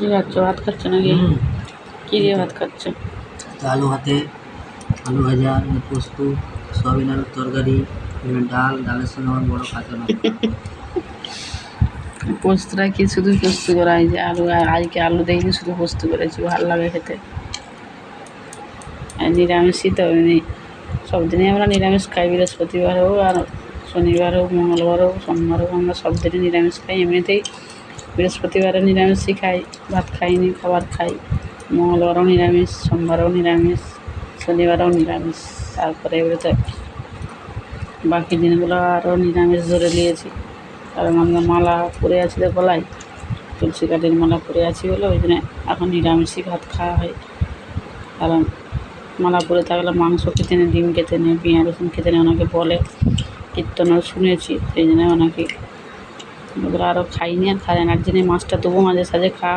কি খাচ্ছ? ভাত খাচ্ছ নাকি? কি দিয়ে ভাত খাচ্ছ? আলু ভাতে, আলু ভাজা, পোস্ত, সয়াবিন আলুর তরকারি, ডাল, ডালের সঙ্গে আমার বড় কাঁচা লঙ্কা। পোস্তটা কি শুধু পোস্ত করা হয় যে আলু? আজকে আলু দেয়নি, শুধু পোস্ত করেছি, ভালো লাগে খেতে। আর নিরামিষই তো সব দিনই আমরা নিরামিষ খাই, বৃহস্পতিবার হোক আর শনিবার হোক, মঙ্গলবার হোক, সোমবার হোক, আমরা সব দিনই নিরামিষ খাই। এমনিতেই বৃহস্পতিবারে নিরামিষই খাই, ভাত খাইনি, খাবার খাই। মঙ্গলবারও নিরামিষ, সোমবারও নিরামিষ, শনিবারও নিরামিষ। তারপরে এবারে বাকি দিনগুলো আরও নিরামিষ ধরে নিয়েছি, কারণ আমরা মালা পরে আছি তো গলায়, তুলসী কাঠের মালা পরে আছি বলে ওই জন্য এখন নিরামিষই ভাত খাওয়া হয়। কারণ মালা পরে থাকলে মাংস খেতে নেই, ডিম খেতে নেই, পেঁয়াজ রসুন খেতে নেই, ওনাকে বলে, কীর্তনও শুনেছি, সেই জন্য ওনাকে এগুলো আরও খাইনি আর খাই না। আর জন্য মাছটা তবু মাঝে সাঝে খাওয়া